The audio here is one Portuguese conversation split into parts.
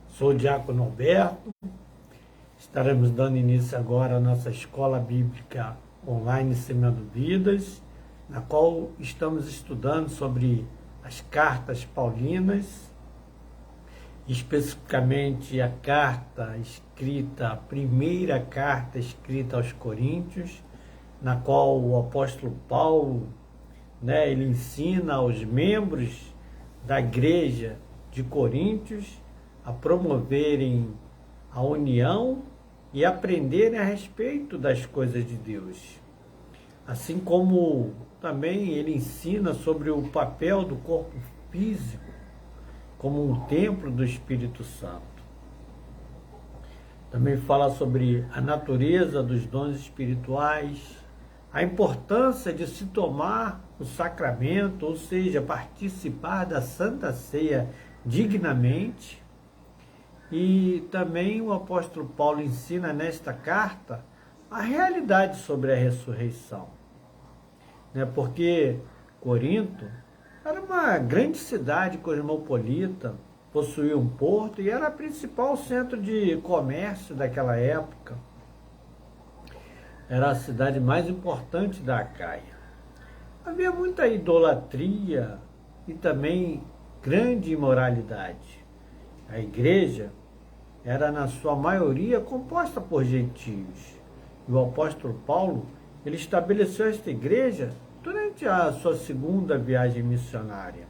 Sou o Diácono Alberto. Estaremos dando início agora à nossa Escola Bíblica Online Semeando Vidas, na qual estamos estudando sobre as cartas paulinas, especificamente a primeira carta escrita aos Coríntios, na qual o apóstolo Paulo, ele ensina aos membros da igreja de Coríntios a promoverem a união e aprenderem a respeito das coisas de Deus. Assim como também ele ensina sobre o papel do corpo físico como um templo do Espírito Santo. Também fala sobre a natureza dos dons espirituais, a importância de se tomar o sacramento, ou seja, participar da Santa Ceia dignamente. E também o apóstolo Paulo ensina nesta carta a realidade sobre a ressurreição. Porque Corinto era uma grande cidade cosmopolita, possuía um porto e era o principal centro de comércio daquela época. Era a cidade mais importante da Acaia. Havia muita idolatria e também grande imoralidade. A igreja era, na sua maioria, composta por gentios. E o apóstolo Paulo, ele estabeleceu esta igreja durante a sua segunda viagem missionária.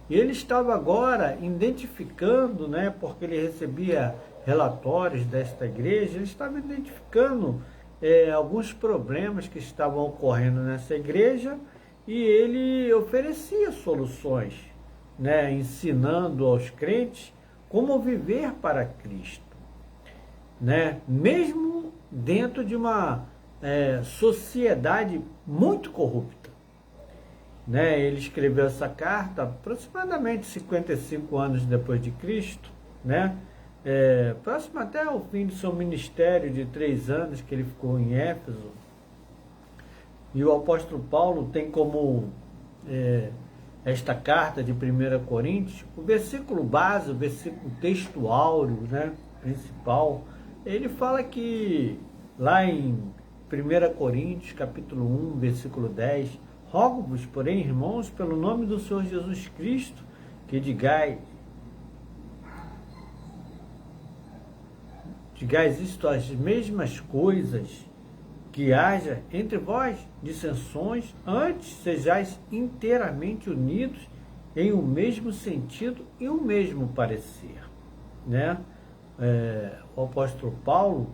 E ele estava agora identificando, porque ele recebia relatórios desta igreja, ele estava identificando alguns problemas que estavam ocorrendo nessa igreja e ele oferecia soluções, ensinando aos crentes como viver para Cristo, mesmo dentro de uma sociedade muito corrupta. Ele escreveu essa carta aproximadamente 55 anos depois de Cristo, próximo até ao fim do seu ministério de 3 anos que ele ficou em Éfeso. E o apóstolo Paulo tem como esta carta de 1 Coríntios, o versículo base, o versículo textual, principal, ele fala que lá em 1 Coríntios, capítulo 1, versículo 10, rogo-vos, porém, irmãos, pelo nome do Senhor Jesus Cristo, que digais isto, as mesmas coisas, que haja entre vós dissensões, antes sejais inteiramente unidos em um mesmo sentido e um mesmo parecer. O apóstolo Paulo,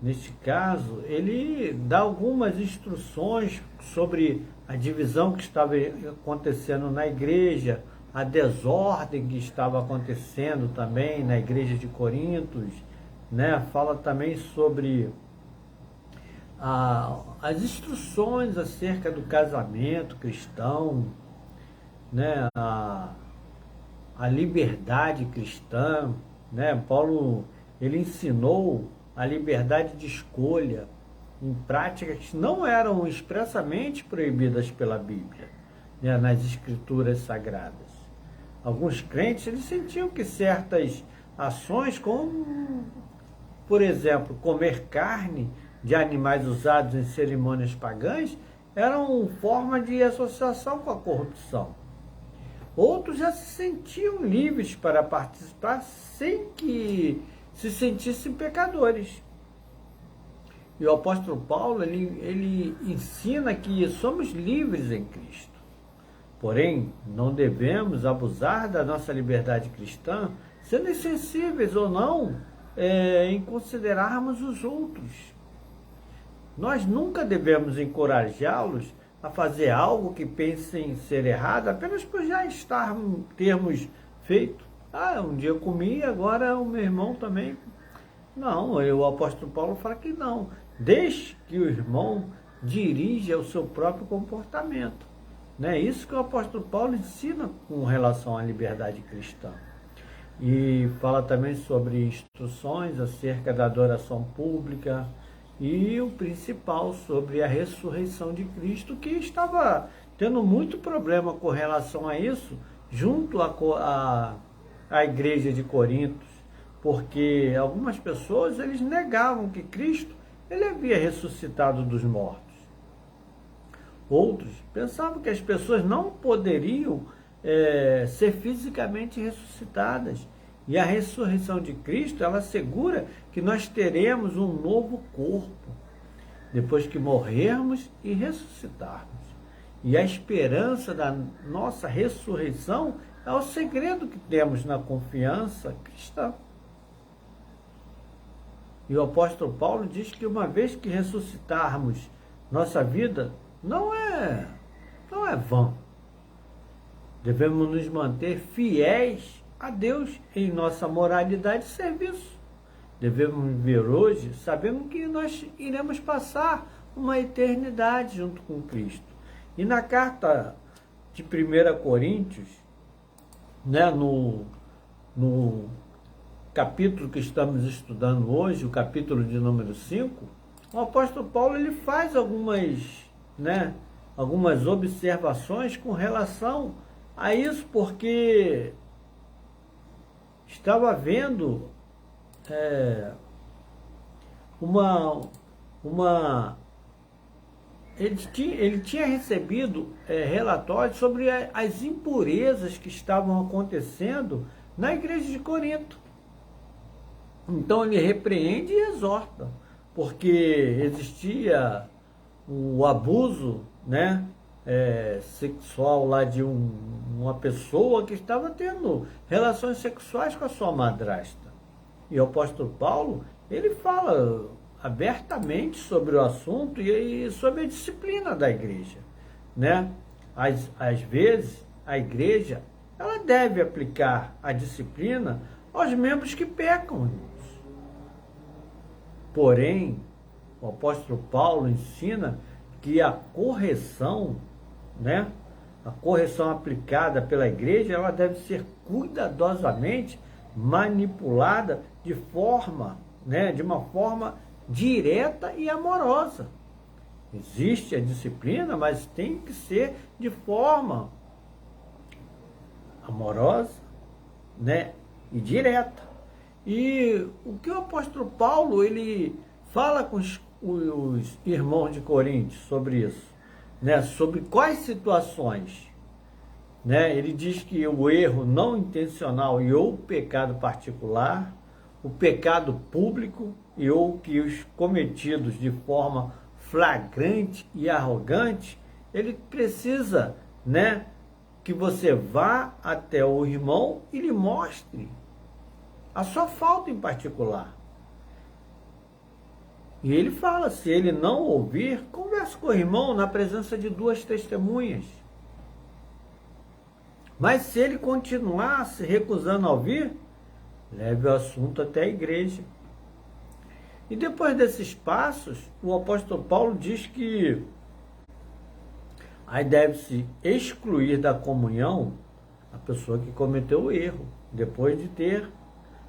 neste caso, ele dá algumas instruções sobre a divisão que estava acontecendo na igreja, a desordem que estava acontecendo também na igreja de Corintos, fala também sobre as instruções acerca do casamento cristão, a liberdade cristã, Paulo, ele ensinou a liberdade de escolha em práticas que não eram expressamente proibidas pela Bíblia, nas escrituras sagradas. Alguns crentes, eles sentiam que certas ações, como, por exemplo, comer carne de animais usados em cerimônias pagãs, eram forma de associação com a corrupção. Outros já se sentiam livres para participar sem que se sentissem pecadores. E o apóstolo Paulo, ele ensina que somos livres em Cristo. Porém, não devemos abusar da nossa liberdade cristã, sendo insensíveis ou não em considerarmos os outros. Nós nunca devemos encorajá-los a fazer algo que pensem ser errado apenas por já termos feito. Um dia eu comi, agora o meu irmão também. Não, o apóstolo Paulo fala que não. Deixe que o irmão dirija o seu próprio comportamento. Isso que o apóstolo Paulo ensina com relação à liberdade cristã. E fala também sobre instruções acerca da adoração pública, e o principal sobre a ressurreição de Cristo, que estava tendo muito problema com relação a isso, junto a a igreja de Corinto, porque algumas pessoas eles negavam que Cristo ele havia ressuscitado dos mortos. Outros pensavam que as pessoas não poderiam ser fisicamente ressuscitadas. E a ressurreição de Cristo, ela assegura que nós teremos um novo corpo, depois que morrermos e ressuscitarmos. E a esperança da nossa ressurreição é o segredo que temos na confiança cristã. E o apóstolo Paulo diz que uma vez que ressuscitarmos, nossa vida não é vã. Devemos nos manter fiéis a Deus em nossa moralidade e serviço. Devemos viver hoje sabendo que nós iremos passar uma eternidade junto com Cristo. E na carta de 1 Coríntios, né, no capítulo que estamos estudando hoje, o capítulo de número 5, o apóstolo Paulo ele faz algumas observações com relação a isso, porque estava havendo ele tinha recebido relatórios sobre as impurezas que estavam acontecendo na igreja de Corinto. Então ele repreende e exorta, porque existia o abuso, né, sexual lá de uma pessoa que estava tendo relações sexuais com a sua madrasta. E o apóstolo Paulo, ele fala abertamente sobre o assunto e sobre a disciplina da igreja, né? Às vezes, a igreja, ela deve aplicar a disciplina aos membros que pecam. Porém, o apóstolo Paulo ensina que a correção, né? A correção aplicada pela igreja, ela deve ser cuidadosamente manipulada de uma forma direta e amorosa. Existe a disciplina, mas tem que ser de forma amorosa, né, e direta. E o que o apóstolo Paulo ele fala com os irmãos de Corinto sobre isso, né, sobre quais situações, né? Ele diz que o erro não intencional e ou o pecado particular, o pecado público e ou que os cometidos de forma flagrante e arrogante, ele precisa, né, que você vá até o irmão e lhe mostre a sua falta em particular. E ele fala, se ele não ouvir, converse com o irmão na presença de 2 testemunhas. Mas se ele continuar se recusando a ouvir, leve o assunto até a igreja. E depois desses passos, o apóstolo Paulo diz que aí deve-se excluir da comunhão a pessoa que cometeu o erro, depois de ter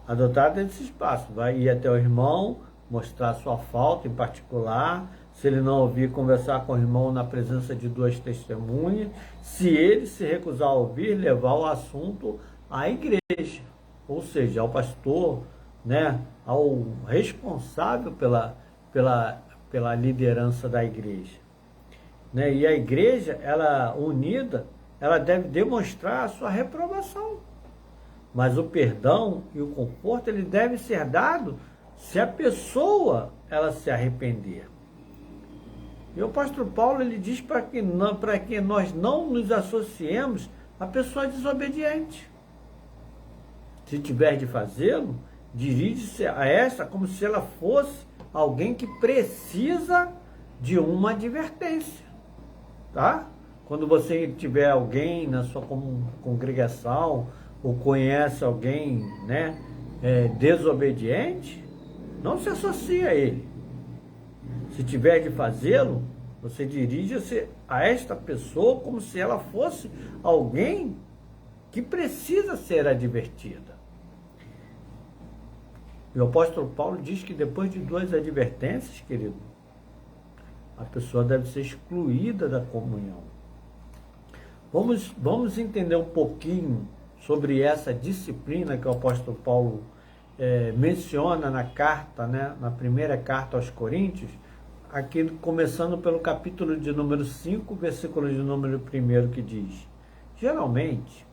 adotado esses passos. Vai ir até o irmão, mostrar sua falta em particular. Se ele não ouvir, conversar com o irmão na presença de 2 testemunhas. Se ele se recusar a ouvir, levar o assunto à igreja, ou seja, ao pastor, né, ao responsável pela liderança da igreja, né? E a igreja, ela unida, ela deve demonstrar a sua reprovação, mas o perdão e o conforto ele deve ser dado se a pessoa ela se arrepender. E o apóstolo Paulo ele diz para que nós não nos associemos a pessoa desobediente. Se tiver de fazê-lo, dirige-se a essa como se ela fosse alguém que precisa de uma advertência, tá? Quando você tiver alguém na sua congregação ou conhece alguém, né, desobediente, não se associe a ele. Se tiver de fazê-lo, você dirige-se a esta pessoa como se ela fosse alguém que precisa ser advertida. E o apóstolo Paulo diz que depois de 2 advertências, querido, a pessoa deve ser excluída da comunhão. Vamos entender um pouquinho sobre essa disciplina que o apóstolo Paulo menciona na carta, né, na primeira carta aos Coríntios, aqui começando pelo capítulo de número 5, versículo de número 1, que diz: geralmente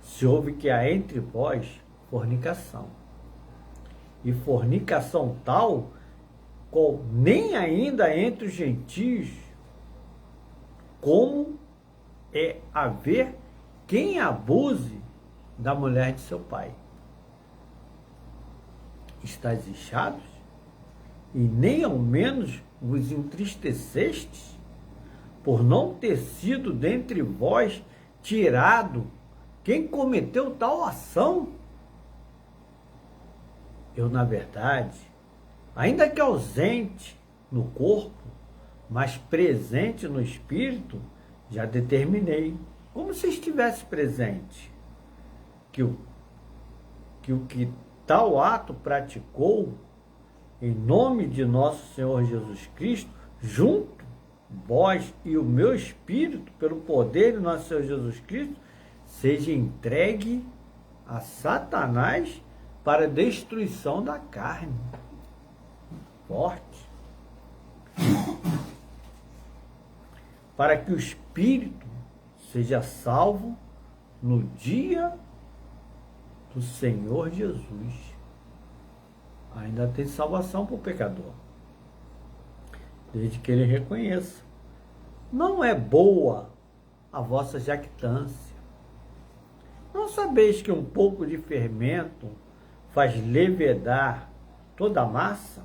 se ouve que há entre vós fornicação, e fornicação tal qual nem ainda entre os gentios, como é haver quem abuse da mulher de seu pai. Estais inchados, e nem ao menos vos entristecestes, por não ter sido dentre vós tirado quem cometeu tal ação? Eu, na verdade, ainda que ausente no corpo, mas presente no espírito, já determinei, como se estivesse presente, que o que tal ato praticou, em nome de nosso Senhor Jesus Cristo, junto, vós e o meu espírito, pelo poder de nosso Senhor Jesus Cristo, seja entregue a Satanás para a destruição da carne. Forte. Para que o espírito seja salvo no dia do Senhor Jesus. Ainda tem salvação para o pecador, desde que ele reconheça. Não é boa a vossa jactância. Não sabeis que um pouco de fermento faz levedar toda a massa?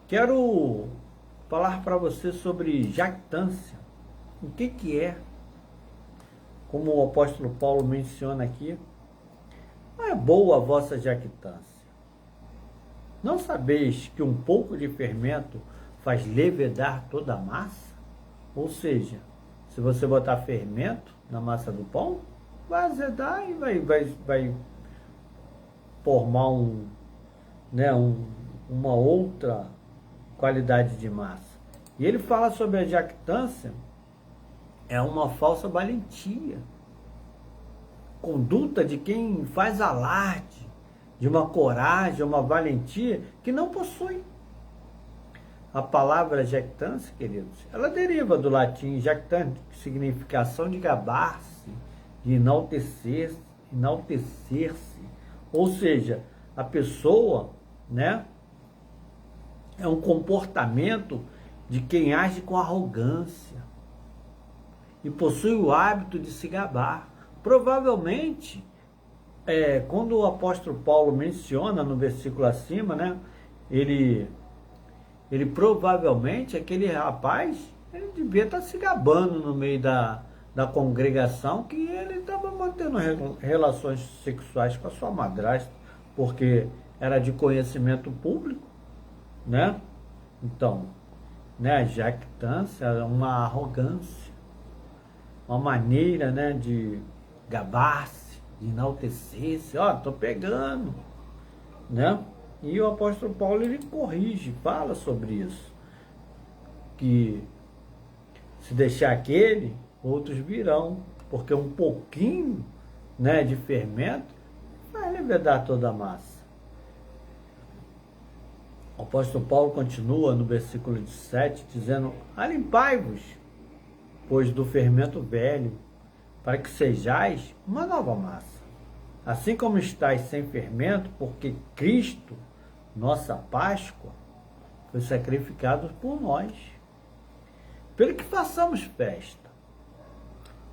Quero falar para você sobre jactância. O que é? Como o apóstolo Paulo menciona aqui, não é boa a vossa jactância. Não sabeis que um pouco de fermento faz levedar toda a massa? Ou seja, se você botar fermento na massa do pão, vai azedar e vai formar uma outra qualidade de massa. E ele fala sobre a jactância, é uma falsa valentia, conduta de quem faz alarde de uma coragem, uma valentia que não possui. A palavra jactância, queridos, ela deriva do latim jactante, que significa ação de gabar-se, de enaltecer-se, ou seja, a pessoa, né, é um comportamento de quem age com arrogância e possui o hábito de se gabar. Provavelmente, quando o apóstolo Paulo menciona no versículo acima, né, ele provavelmente, aquele rapaz, ele devia estar se gabando no meio da congregação que ele estava mantendo relações sexuais com a sua madrasta, porque era de conhecimento público, né? Então, né, a jactância é uma arrogância, uma maneira, né, de gabar-se, de enaltecer-se. Ó, tô pegando, né? E o apóstolo Paulo, ele corrige, fala sobre isso, que se deixar aquele, outros virão, porque um pouquinho, né, de fermento vai levedar toda a massa. O apóstolo Paulo continua no versículo 7, dizendo: alimpai-vos, pois do fermento velho, para que sejais uma nova massa, assim como estáis sem fermento, porque Cristo, nossa Páscoa, foi sacrificado por nós. Pelo que façamos festa,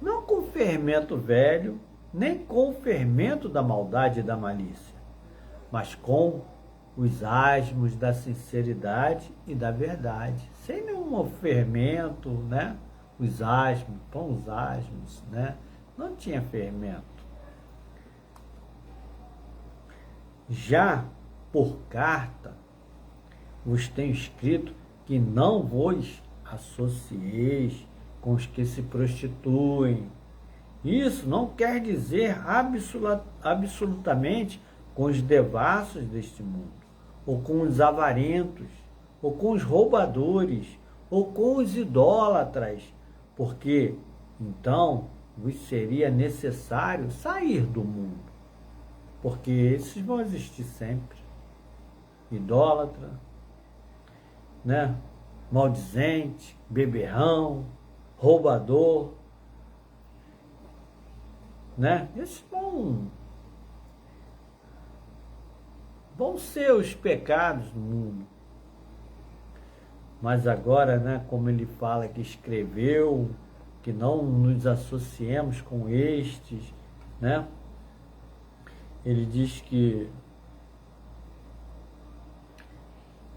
não com fermento velho, nem com o fermento da maldade e da malícia, mas com os asmos da sinceridade e da verdade, sem nenhum fermento, né? Os asmos, com os asmos, né? Não tinha fermento. Já por carta vos tenho escrito que não vos associeis com os que se prostituem. Isso não quer dizer absolutamente com os devassos deste mundo, ou com os avarentos, ou com os roubadores, ou com os idólatras, porque então vos seria necessário sair do mundo, porque esses vão existir sempre. Idólatra, né? Maldizente, beberrão, roubador, né? Esses vão ser os pecados no mundo. Mas agora, né, como ele fala que escreveu, que não nos associemos com estes, né? Ele diz que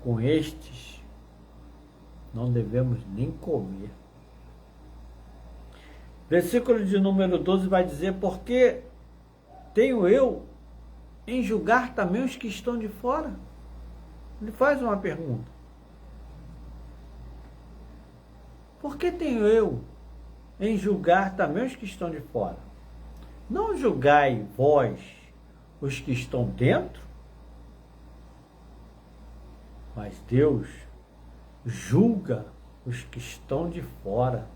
com estes não devemos nem comer. Versículo de número 12 vai dizer: porque tenho eu em julgar também os que estão de fora? Ele faz uma pergunta. Por que tenho eu em julgar também os que estão de fora? Não julgai vós os que estão dentro, mas Deus julga os que estão de fora.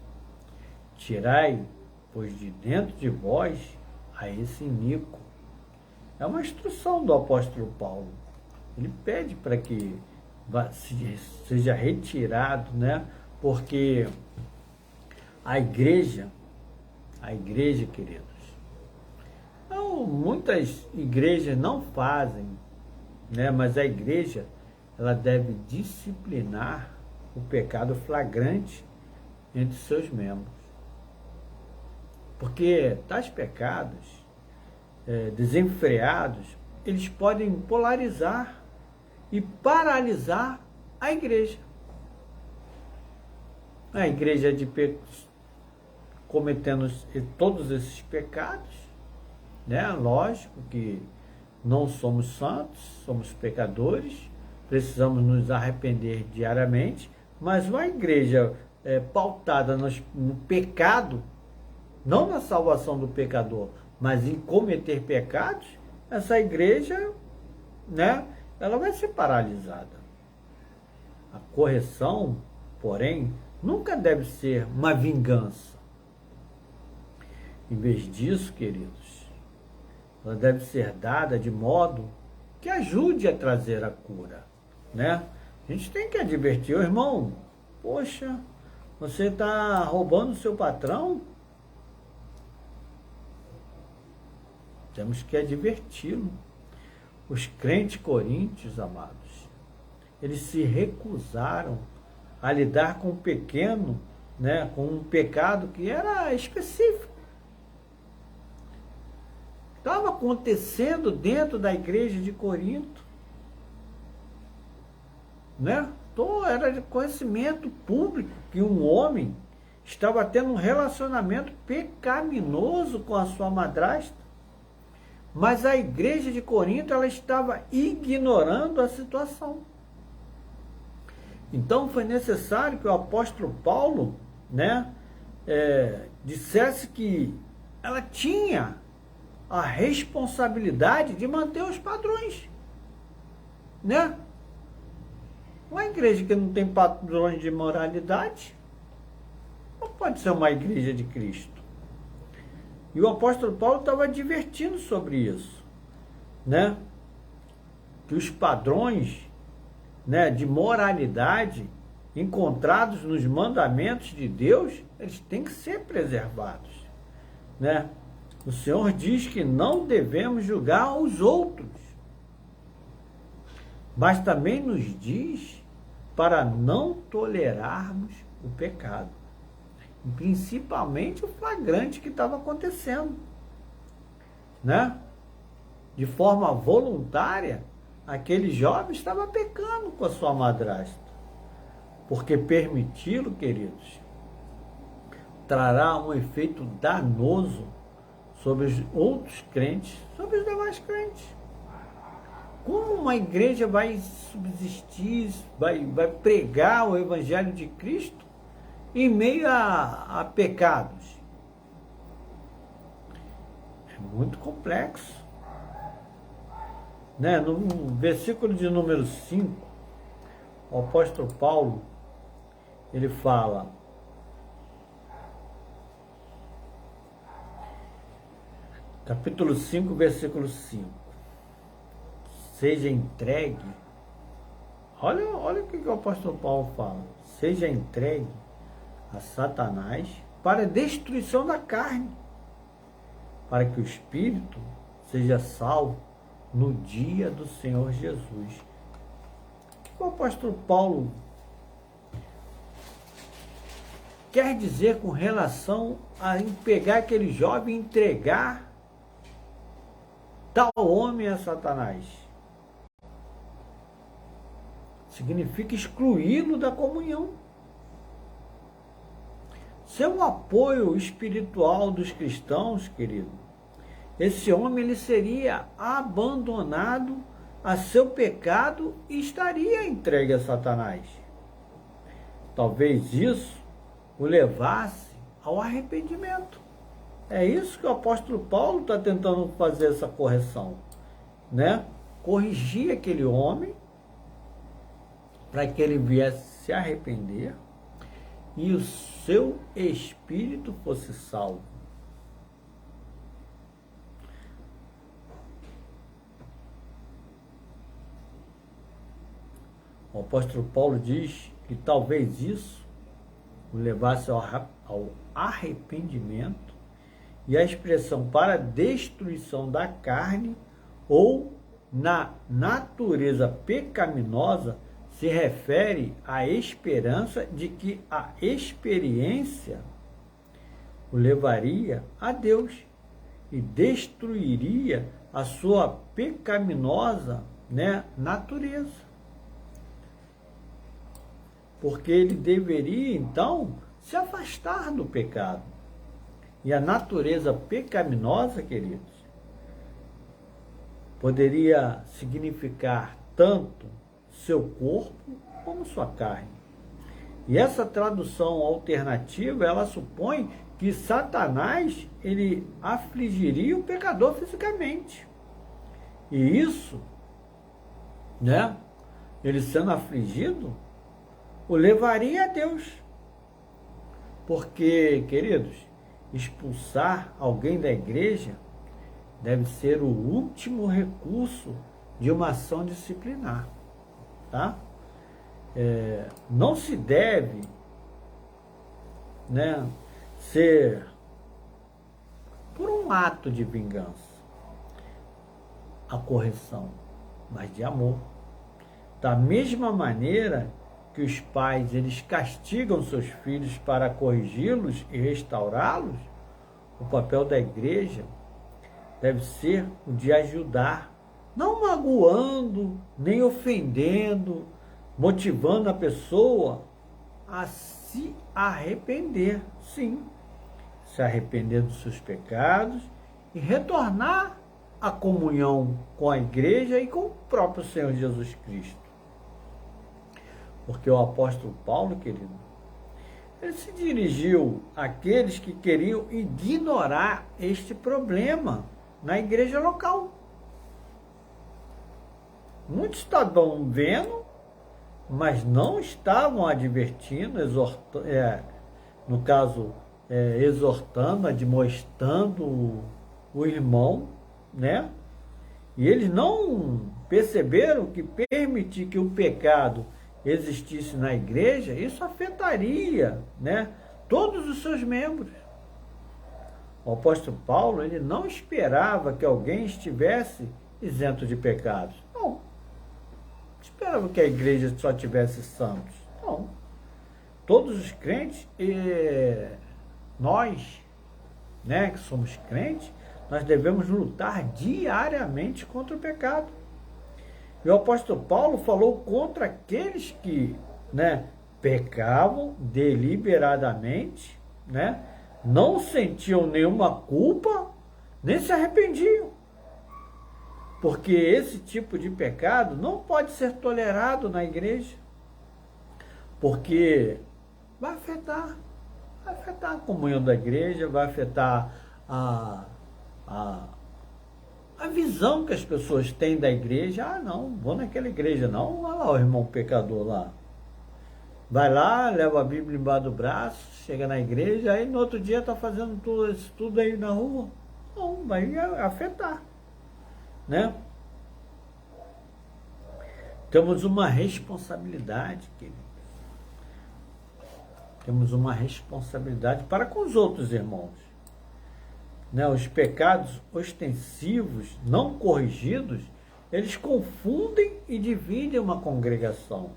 Tirai, pois, de dentro de vós a esse iníquo. É uma instrução do apóstolo Paulo. Ele pede para que seja retirado, né? Porque a igreja, queridos, não, muitas igrejas não fazem, né? Mas a igreja, ela deve disciplinar o pecado flagrante entre seus membros. Porque tais pecados desenfreados, eles podem polarizar e paralisar a igreja. A igreja cometendo todos esses pecados, né? Lógico que não somos santos, somos pecadores, precisamos nos arrepender diariamente, mas uma igreja pautada no pecado, não na salvação do pecador, mas em cometer pecados, essa igreja, né, ela vai ser paralisada. A correção, porém, nunca deve ser uma vingança. Em vez disso, queridos, ela deve ser dada de modo que ajude a trazer a cura, né? A gente tem que advertir o irmão: poxa, você está roubando o seu patrão? Temos que adverti-lo. Os crentes coríntios, amados, eles se recusaram a lidar com o pequeno, né, com um pecado que era específico. Estava acontecendo dentro da igreja de Corinto, né? Era de conhecimento público que um homem estava tendo um relacionamento pecaminoso com a sua madrasta. Mas a igreja de Corinto, ela estava ignorando a situação. Então foi necessário que o apóstolo Paulo, né, dissesse que ela tinha a responsabilidade de manter os padrões, né? Uma igreja que não tem padrões de moralidade não pode ser uma igreja de Cristo. E o apóstolo Paulo estava advertindo sobre isso, né? Que os padrões, né, de moralidade encontrados nos mandamentos de Deus, eles têm que ser preservados, né? O Senhor diz que não devemos julgar os outros, mas também nos diz para não tolerarmos o pecado, principalmente o flagrante que estava acontecendo, né? De forma voluntária, aquele jovem estava pecando com a sua madrasta, porque permiti-lo, queridos, trará um efeito danoso sobre os outros crentes, sobre os demais crentes. Como uma igreja vai subsistir, vai pregar o Evangelho de Cristo em meio a pecados? É muito complexo, né? No versículo de número 5, o apóstolo Paulo, ele fala: Capítulo 5, versículo 5. Seja entregue. Olha o que o apóstolo Paulo fala. Seja entregue a Satanás para a destruição da carne, para que o espírito seja salvo no dia do Senhor Jesus. O que o apóstolo Paulo quer dizer com relação a pegar aquele jovem e entregar tal homem a Satanás? Significa excluí-lo da comunhão. Sem o apoio espiritual dos cristãos, querido, esse homem ele seria abandonado a seu pecado e estaria entregue a Satanás. Talvez isso o levasse ao arrependimento. É isso que o apóstolo Paulo está tentando fazer essa correção, né? Corrigir aquele homem para que ele viesse se arrepender e o seu espírito fosse salvo. O apóstolo Paulo diz que talvez isso o levasse ao arrependimento, e a expressão para destruição da carne ou na natureza pecaminosa se refere à esperança de que a experiência o levaria a Deus e destruiria a sua pecaminosa, natureza. Porque ele deveria, então, se afastar do pecado. E a natureza pecaminosa, queridos, poderia significar tanto seu corpo como sua carne. E essa tradução alternativa, ela supõe que Satanás, ele afligiria o pecador fisicamente. E isso, ele sendo afligido, o levaria a Deus. Porque, queridos, expulsar alguém da igreja deve ser o último recurso de uma ação disciplinar, tá? Não se deve, ser por um ato de vingança a correção, mas de amor. Da mesma maneira que os pais, eles castigam seus filhos para corrigi-los e restaurá-los, o papel da igreja deve ser o de ajudar, não magoando, nem ofendendo, motivando a pessoa a se arrepender, sim, se arrepender dos seus pecados e retornar à comunhão com a igreja e com o próprio Senhor Jesus Cristo. Porque o apóstolo Paulo, querido, ele se dirigiu àqueles que queriam ignorar este problema na igreja local. Muitos estavam vendo, mas não estavam advertindo, exortando, admoestando o irmão, E eles não perceberam que permitir que o pecado existisse na igreja, isso afetaria, todos os seus membros. O apóstolo Paulo, ele não esperava que alguém estivesse isento de pecados. Não. Esperava que a igreja só tivesse santos. Não. Todos os crentes, nós, que somos crentes, nós devemos lutar diariamente contra o pecado. E o apóstolo Paulo falou contra aqueles que, pecavam deliberadamente, não sentiam nenhuma culpa, nem se arrependiam. Porque esse tipo de pecado não pode ser tolerado na igreja. Porque vai afetar a comunhão da igreja, vai afetar a visão que as pessoas têm da igreja. Ah, não, vou naquela igreja não, olha lá o irmão pecador lá. Vai lá, leva a Bíblia embaixo do braço, chega na igreja, aí no outro dia está fazendo tudo aí na rua. Não, vai afetar, né? Temos uma responsabilidade, querido. Temos uma responsabilidade para com os outros irmãos. Né? Os pecados ostensivos, não corrigidos, eles confundem e dividem uma congregação.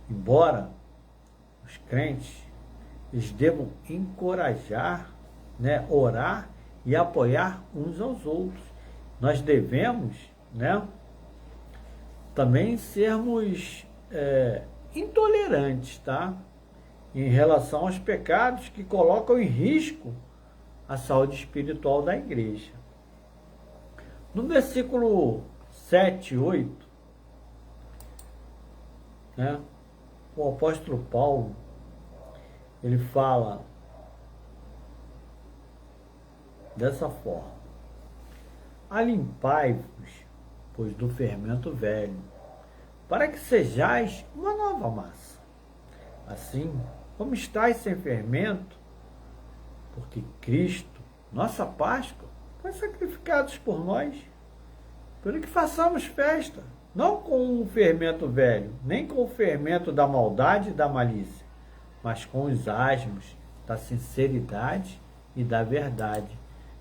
Embora os crentes, eles devam encorajar, né, orar e apoiar uns aos outros. Nós devemos, né, também sermos intolerantes, tá? Em relação aos pecados que colocam em risco a saúde espiritual da igreja. No versículo 7 e 8, né, o apóstolo Paulo, ele fala dessa forma: alimpai-vos, pois do fermento velho, para que sejais uma nova massa. Assim, como estáis sem fermento, porque Cristo, nossa Páscoa, foi sacrificado por nós, pelo que façamos festa, não com o fermento velho, nem com o fermento da maldade e da malícia, mas com os asmos da sinceridade e da verdade.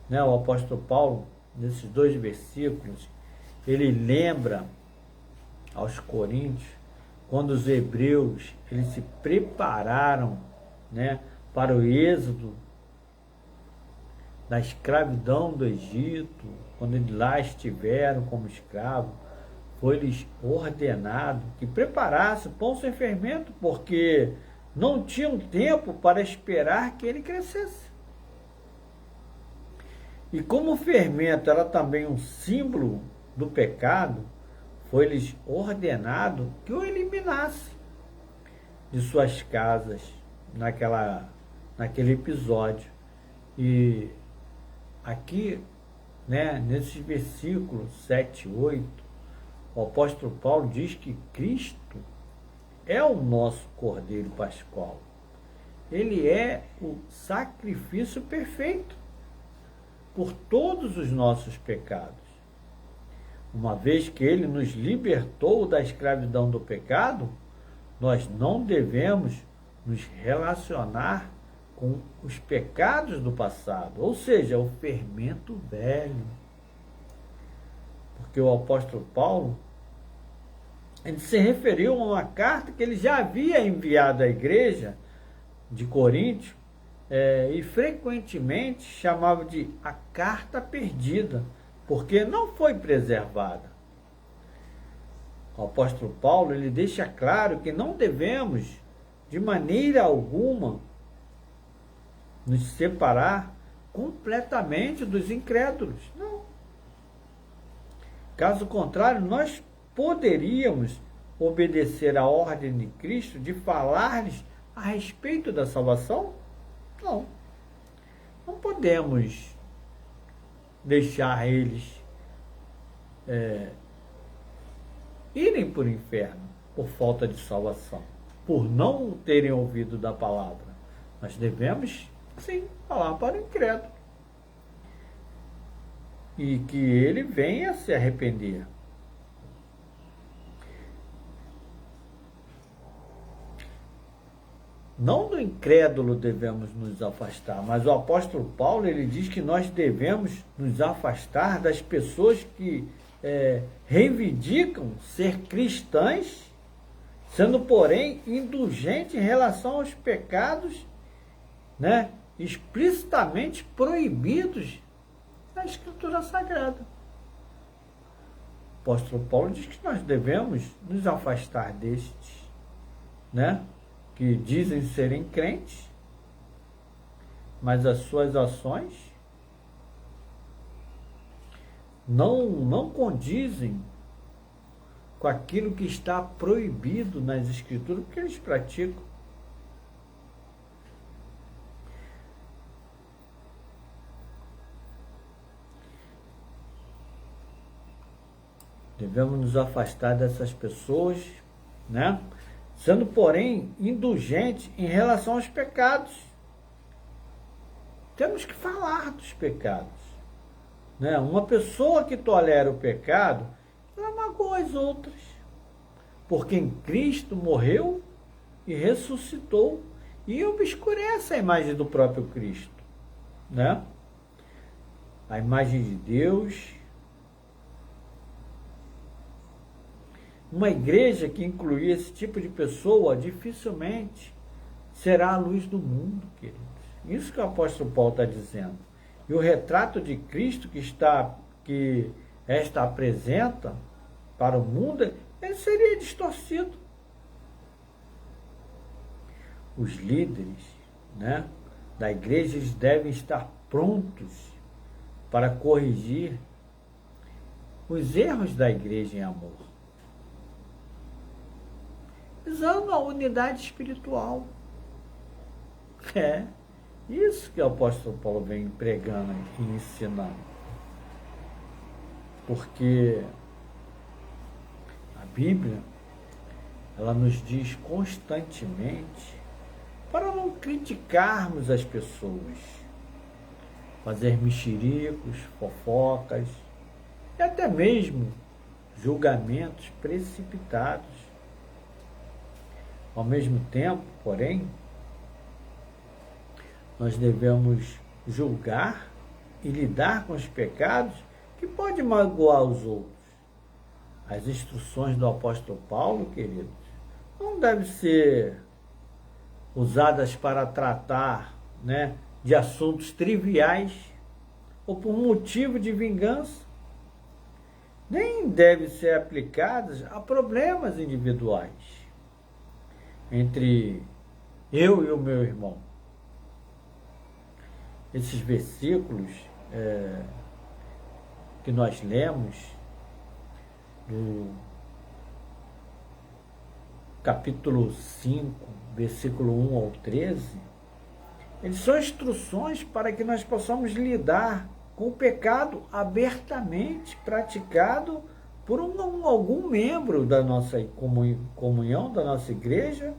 Né? O apóstolo Paulo, nesses 2 versículos, ele lembra aos coríntios, quando os hebreus eles se prepararam, né, para o êxodo da escravidão do Egito, quando eles lá estiveram como escravos, foi-lhes ordenado que preparasse pão sem fermento, porque não tinham tempo para esperar que ele crescesse. E como o fermento era também um símbolo do pecado, foi-lhes ordenado que o eliminasse de suas casas naquele episódio. E aqui, né, nesses versículos 7 e 8, o apóstolo Paulo diz que Cristo é o nosso Cordeiro Pascual. Ele é o sacrifício perfeito por todos os nossos pecados. Uma vez que ele nos libertou da escravidão do pecado, nós não devemos nos relacionar com os pecados do passado, ou seja, o fermento velho. Porque o apóstolo Paulo, ele se referiu a uma carta que ele já havia enviado à igreja de Corinto, e frequentemente chamava de a carta perdida, porque não foi preservada. O apóstolo Paulo, ele deixa claro que não devemos, de maneira alguma, nos separar completamente dos incrédulos. Não. Caso contrário, nós poderíamos obedecer à ordem de Cristo de falar-lhes a respeito da salvação? Não. Não podemos deixar eles irem para o inferno por falta de salvação, por não terem ouvido da palavra. Nós devemos, sim, falar para o incrédulo e que ele venha se arrepender. Não do incrédulo devemos nos afastar, mas o apóstolo Paulo, ele diz que nós devemos nos afastar das pessoas que reivindicam ser cristãs, sendo, porém, indulgentes em relação aos pecados, né, explicitamente proibidos na Escritura Sagrada. O apóstolo Paulo diz que nós devemos nos afastar destes, né, que dizem serem crentes, mas as suas ações não condizem com aquilo que está proibido nas Escrituras, que eles praticam. Devemos nos afastar dessas pessoas, né? Sendo, porém, indulgentes em relação aos pecados. Temos que falar dos pecados. né? Uma pessoa que tolera o pecado, ela magoa as outras. Porque em Cristo morreu e ressuscitou e obscurece a imagem do próprio Cristo, né? A imagem de Deus. Uma igreja que incluir esse tipo de pessoa dificilmente será a luz do mundo, queridos. Isso que o apóstolo Paulo está dizendo. E o retrato de Cristo que esta apresenta para o mundo, ele seria distorcido. Os líderes, né, da igreja devem estar prontos para corrigir os erros da igreja em amor, visando a unidade espiritual. É isso que o apóstolo Paulo vem pregando e ensinando. Porque a Bíblia, ela nos diz constantemente para não criticarmos as pessoas, fazer mexericos, fofocas e até mesmo julgamentos precipitados. Ao mesmo tempo, porém, nós devemos julgar e lidar com os pecados que podem magoar os outros. As instruções do apóstolo Paulo, queridos, não devem ser usadas para tratar, né, de assuntos triviais ou por motivo de vingança. Nem devem ser aplicadas a problemas individuais entre eu e o meu irmão. Esses versículos que nós lemos do capítulo 5, versículo 1 ao 13, eles são instruções para que nós possamos lidar com o pecado abertamente praticado por algum membro da nossa comunhão, da nossa igreja,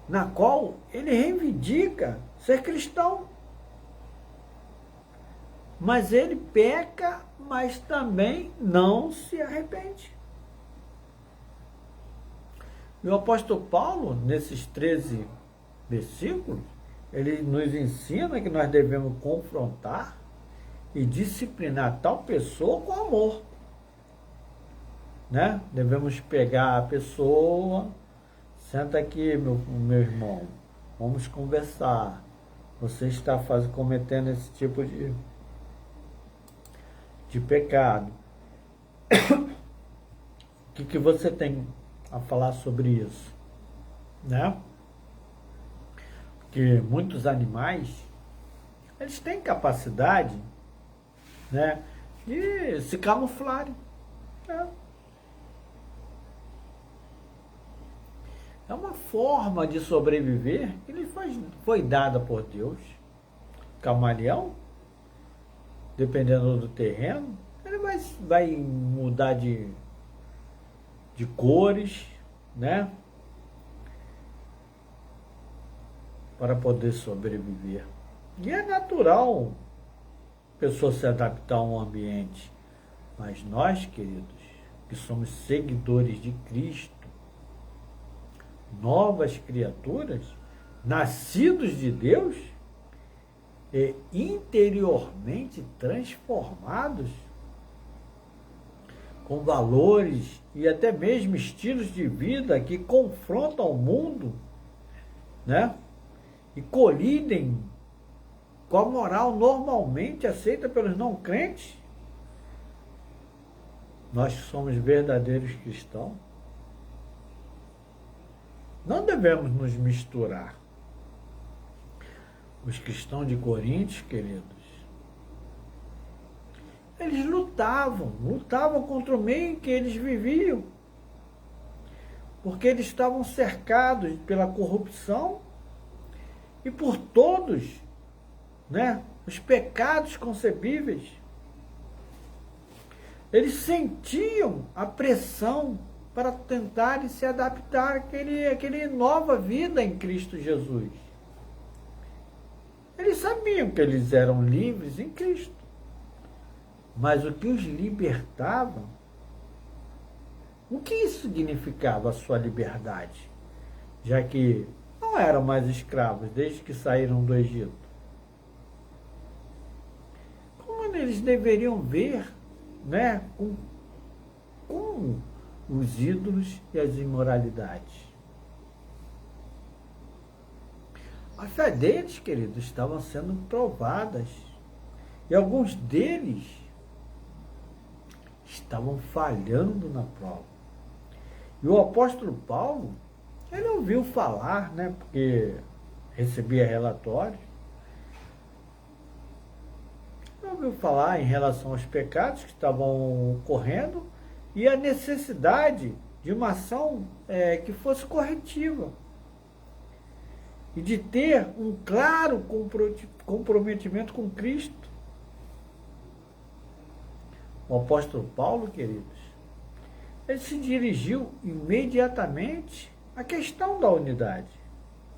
na qual ele reivindica ser cristão. Mas ele peca, mas também não se arrepende. E o apóstolo Paulo, nesses 13 versículos, ele nos ensina que nós devemos confrontar e disciplinar tal pessoa com amor, né? Devemos pegar a pessoa, senta aqui, meu irmão, vamos conversar. Você está cometendo esse tipo de pecado. O que você tem a falar sobre isso, né? Porque muitos animais, eles têm capacidade, né, de se camuflarem. É uma forma de sobreviver que lhe foi dada por Deus. Camaleão, dependendo do terreno, ele vai mudar de cores, né, para poder sobreviver. E é natural a pessoa se adaptar a um ambiente. Mas nós, queridos, que somos seguidores de Cristo, novas criaturas, nascidos de Deus e interiormente transformados, com valores e até mesmo estilos de vida que confrontam o mundo, né? E colidem com a moral normalmente aceita pelos não crentes. Nós que somos verdadeiros cristãos, não devemos nos misturar. Os cristãos de Corinto, queridos, eles lutavam contra o meio em que eles viviam, porque eles estavam cercados pela corrupção e por todos, né, os pecados concebíveis. Eles sentiam a pressão para tentarem se adaptar àquele nova vida em Cristo Jesus. Eles sabiam que eles eram livres em Cristo. Mas o que os libertava, o que isso significava a sua liberdade? Já que não eram mais escravos desde que saíram do Egito. Como eles deveriam ver, né, com os ídolos e as imoralidades? A fé deles, queridos, estavam sendo provadas. E alguns deles estavam falhando na prova. E o apóstolo Paulo, ele ouviu falar, né, porque recebia relatórios, ele ouviu falar em relação aos pecados que estavam ocorrendo e a necessidade de uma ação que fosse corretiva. E de ter um claro comprometimento com Cristo. O apóstolo Paulo, queridos, ele se dirigiu imediatamente à questão da unidade,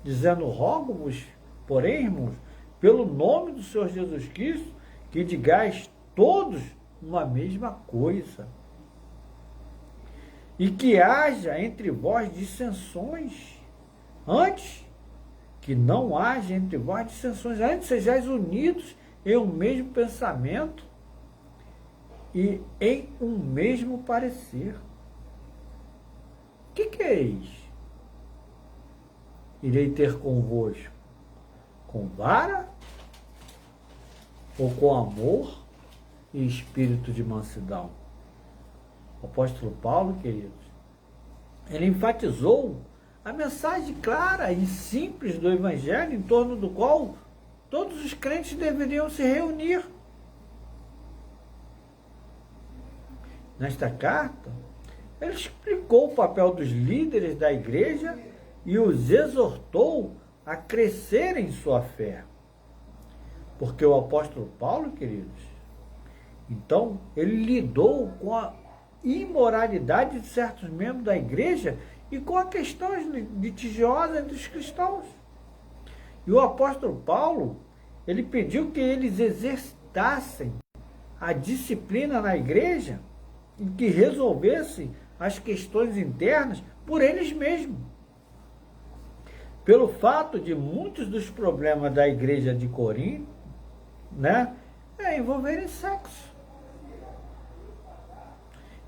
dizendo: rogo-vos, porém, irmãos, pelo nome do Senhor Jesus Cristo, que digais todos uma mesma coisa, e que haja entre vós dissensões, antes que não haja entre vós dissensões, antes sejais unidos em um mesmo pensamento e em um mesmo parecer. O que é isso? Irei ter convosco com vara ou com amor e espírito de mansidão? O apóstolo Paulo, queridos, ele enfatizou a mensagem clara e simples do Evangelho, em torno do qual todos os crentes deveriam se reunir. Nesta carta, ele explicou o papel dos líderes da igreja e os exortou a crescer em sua fé. Porque o apóstolo Paulo, queridos, então, ele lidou com a imoralidade de certos membros da igreja e com a questão litigiosa entre os cristãos. E o apóstolo Paulo, ele pediu que eles exercitassem a disciplina na igreja e que resolvessem as questões internas por eles mesmos. Pelo fato de muitos dos problemas da igreja de Corinto, né, envolverem sexo.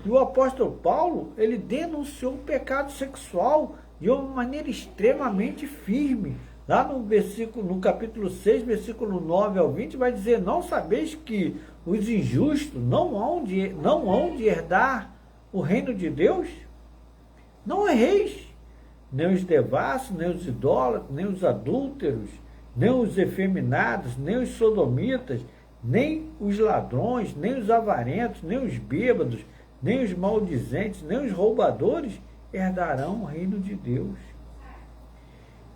E o apóstolo Paulo, ele denunciou o pecado sexual de uma maneira extremamente firme. Lá no capítulo 6, versículo 9 ao 20, vai dizer: não sabeis que os injustos não hão de herdar o reino de Deus? Não erreis, nem os devassos, nem os idólatras, nem os adúlteros, nem os efeminados, nem os sodomitas, nem os ladrões, nem os avarentos, nem os bêbados, nem os maldizentes, nem os roubadores herdarão o reino de Deus.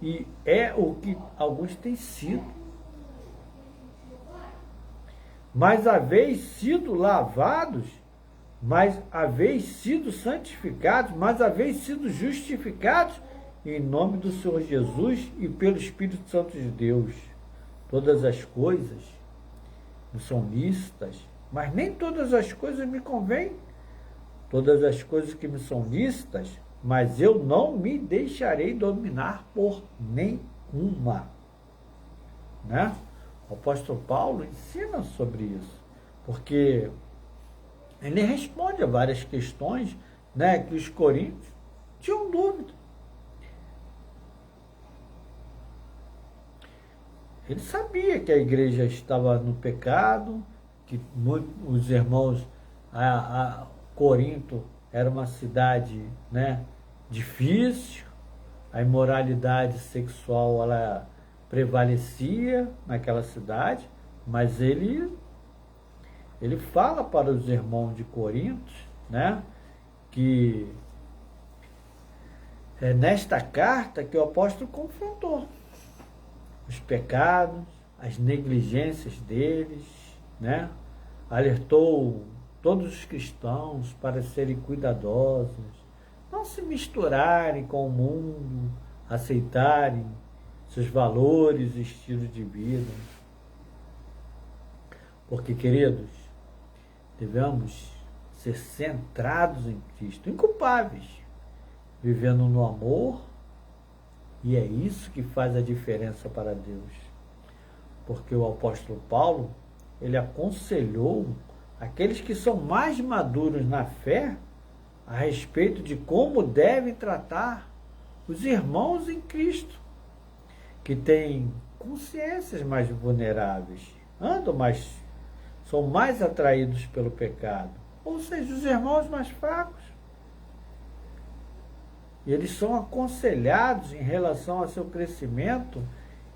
E é o que alguns têm sido. Mas haveis sido lavados, mas haveis sido santificados, mas haveis sido justificados em nome do Senhor Jesus e pelo Espírito Santo de Deus. Todas as coisas me são lícitas, mas nem todas as coisas me convêm. Todas as coisas que me são lícitas, mas eu não me deixarei dominar por nenhuma. Né? O apóstolo Paulo ensina sobre isso, porque ele responde a várias questões, né, que os coríntios tinham dúvida. Ele sabia que a igreja estava no pecado, que os irmãos, Corinto era uma cidade, né, difícil, a imoralidade sexual ela prevalecia naquela cidade, mas ele fala para os irmãos de Corinto, né, que é nesta carta que o apóstolo confrontou os pecados, as negligências deles, né, alertou todos os cristãos para serem cuidadosos, não se misturarem com o mundo, aceitarem seus valores, estilo de vida. Porque, queridos, devemos ser centrados em Cristo, inculpáveis, vivendo no amor, e é isso que faz a diferença para Deus. Porque o apóstolo Paulo, ele aconselhou aqueles que são mais maduros na fé a respeito de como devem tratar os irmãos em Cristo, que têm consciências mais vulneráveis, são mais atraídos pelo pecado, ou seja, os irmãos mais fracos. E eles são aconselhados em relação ao seu crescimento,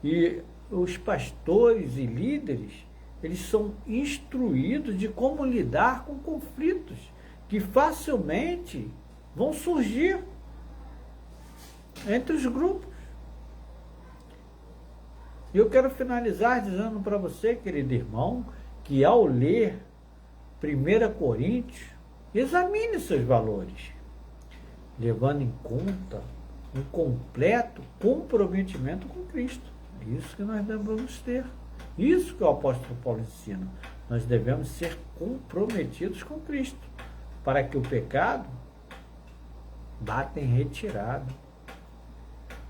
e os pastores e líderes, eles são instruídos de como lidar com conflitos que facilmente vão surgir entre os grupos. E eu quero finalizar dizendo para você, querido irmão, que ao ler 1 Coríntios, examine seus valores, levando em conta um completo comprometimento com Cristo. É isso que nós devemos ter. Isso que o apóstolo Paulo ensina. Nós devemos ser comprometidos com Cristo, para que o pecado bata em retirada.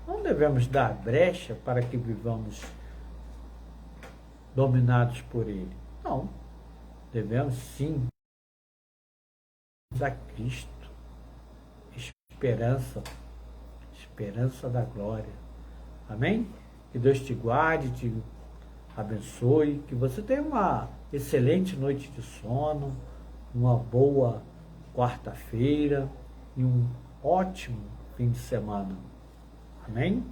Não devemos dar brecha para que vivamos dominados por ele. Não. Devemos sim dar Cristo. Esperança da glória. Amém? Que Deus te guarde, te abençoe, que você tenha uma excelente noite de sono, uma boa quarta-feira e um ótimo fim de semana. Amém?